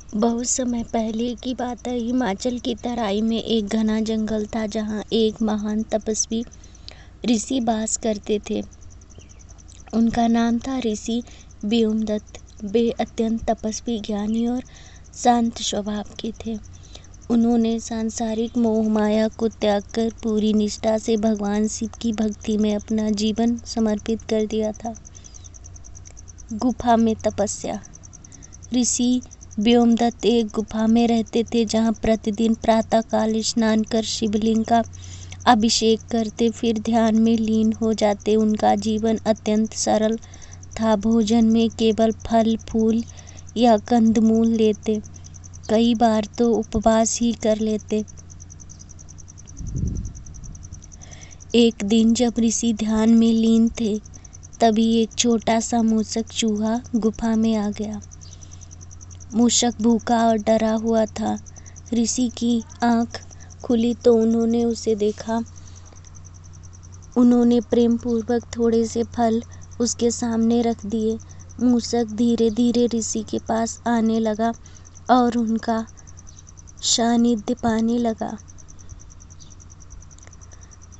बहुत समय पहले की बात है। हिमाचल की तराई में एक घना जंगल था जहाँ एक महान तपस्वी ऋषि वास करते थे। उनका नाम था ऋषि व्योमदत्त। वे अत्यंत तपस्वी, ज्ञानी और शांत स्वभाव के थे। उन्होंने सांसारिक मोह माया को त्याग कर पूरी निष्ठा से भगवान शिव की भक्ति में अपना जीवन समर्पित कर दिया था। गुफा में तपस्या। ऋषि व्योमदत्त एक गुफा में रहते थे जहाँ प्रतिदिन प्रातःकाल स्नान कर शिवलिंग का अभिषेक करते, फिर ध्यान में लीन हो जाते। उनका जीवन अत्यंत सरल था। भोजन में केवल फल फूल या कंदमूल लेते, कई बार तो उपवास ही कर लेते। एक दिन जब ऋषि ध्यान में लीन थे, तभी एक छोटा सा मूषक चूहा गुफा में आ गया। मूषक भूखा और डरा हुआ था। ऋषि की आंख खुली तो उन्होंने उसे देखा। उन्होंने प्रेम पूर्वक थोड़े से फल उसके सामने रख दिए। मूषक धीरे धीरे ऋषि के पास आने लगा और उनका सानिध्य पाने लगा।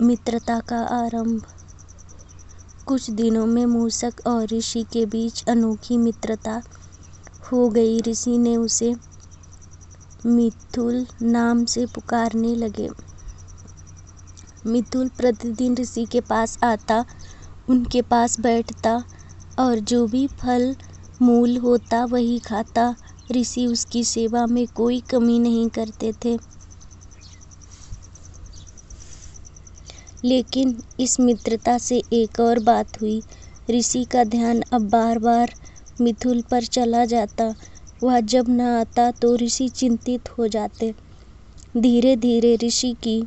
मित्रता का आरंभ। कुछ दिनों में मूषक और ऋषि के बीच अनोखी मित्रता हो गई। ऋषि ने उसे मिथुल नाम से पुकारने लगे। मिथुल प्रतिदिन ऋषि के पास आता, उनके पास बैठता और जो भी फल मूल होता वही खाता। ऋषि उसकी सेवा में कोई कमी नहीं करते थे। लेकिन इस मित्रता से एक और बात हुई। ऋषि का ध्यान अब बार बार मिथुल पर चला जाता। वह जब न आता तो ऋषि चिंतित हो जाते। धीरे धीरे ऋषि की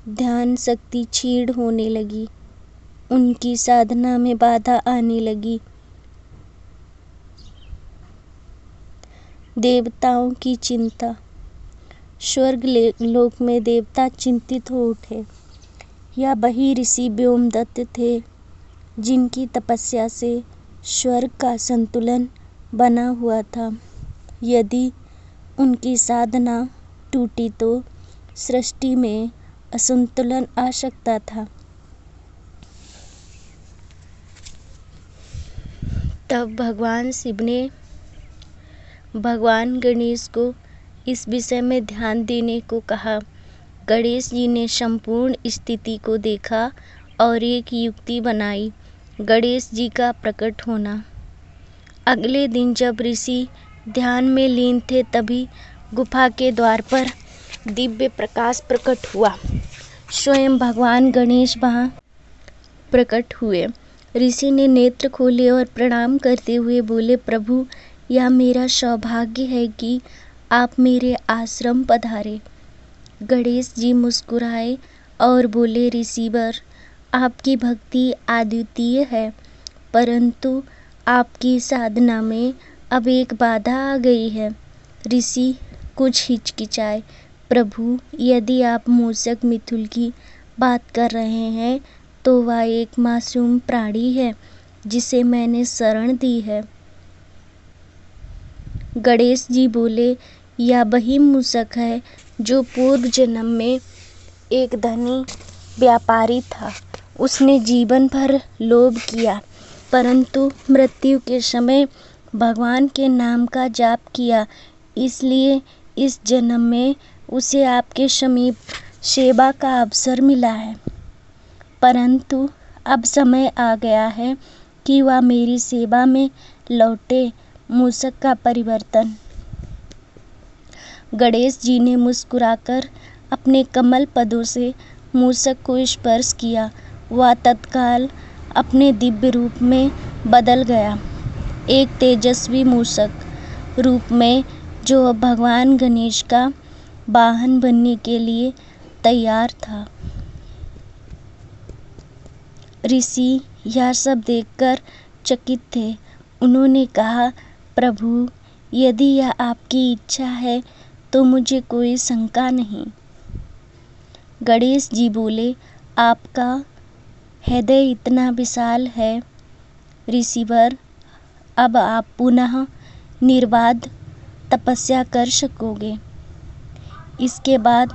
ध्यान शक्ति क्षीण होने लगी। उनकी साधना में बाधा आने लगी। देवताओं की चिंता। स्वर्ग लोक में देवता चिंतित हो उठे। यह वही ऋषि व्योमदत्त थे जिनकी तपस्या से स्वर्ग का संतुलन बना हुआ था। यदि उनकी साधना टूटी तो सृष्टि में असंतुलन आ सकता था। तब भगवान शिव ने भगवान गणेश को इस विषय में ध्यान देने को कहा। गणेश जी ने संपूर्ण स्थिति को देखा और एक युक्ति बनाई। गणेश जी का प्रकट होना। अगले दिन जब ऋषि ध्यान में लीन थे, तभी गुफा के द्वार पर दिव्य प्रकाश प्रकट हुआ। स्वयं भगवान गणेश वहां प्रकट हुए। ऋषि ने नेत्र खोले और प्रणाम करते हुए बोले, प्रभु, यह मेरा सौभाग्य है कि आप मेरे आश्रम पधारे। गणेश जी मुस्कुराए और बोले, ऋषिवर, आपकी भक्ति अद्वितीय है, परंतु आपकी साधना में अब एक बाधा आ गई है। ऋषि कुछ हिचकिचाए। प्रभु, यदि आप मूषक मिथुल की बात कर रहे हैं तो वह एक मासूम प्राणी है जिसे मैंने शरण दी है। गणेश जी बोले, यह वही मूषक है जो पूर्व जन्म में एक धनी व्यापारी था। उसने जीवन भर लोभ किया, परंतु मृत्यु के समय भगवान के नाम का जाप किया। इसलिए इस जन्म में उसे आपके समीप सेवा का अवसर मिला है, परंतु अब समय आ गया है कि वह मेरी सेवा में लौटे। मूषक का परिवर्तन। गणेश जी ने मुस्कुराकर अपने कमल पदों से मूषक को स्पर्श किया। वह तत्काल अपने दिव्य रूप में बदल गया, एक तेजस्वी मूषक रूप में जो अब भगवान गणेश का वाहन बनने के लिए तैयार था। ऋषि यह सब देखकर चकित थे। उन्होंने कहा, प्रभु, यदि यह आपकी इच्छा है तो मुझे कोई शंका नहीं। गणेश जी बोले, आपका हृदय इतना विशाल है ऋषिवर, अब आप पुनः निर्बाध तपस्या कर सकोगे। इसके बाद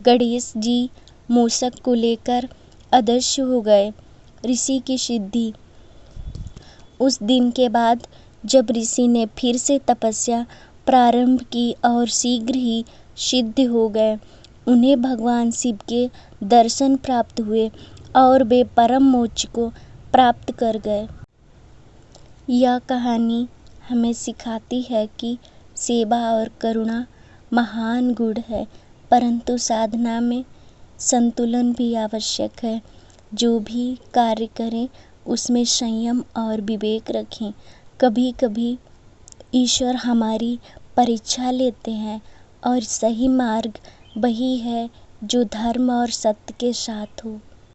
गणेश जी मूषक को लेकर अदृश्य हो गए। ऋषि की सिद्धि। उस दिन के बाद जब ऋषि ने फिर से तपस्या प्रारंभ की और शीघ्र ही सिद्ध हो गए, उन्हें भगवान शिव के दर्शन प्राप्त हुए और वे परम मोक्ष को प्राप्त कर गए। यह कहानी हमें सिखाती है कि सेवा और करुणा महान गुण है, परंतु साधना में संतुलन भी आवश्यक है। जो भी कार्य करें उसमें संयम और विवेक रखें। कभी कभी ईश्वर हमारी परीक्षा लेते हैं और सही मार्ग वही है जो धर्म और सत्य के साथ हो।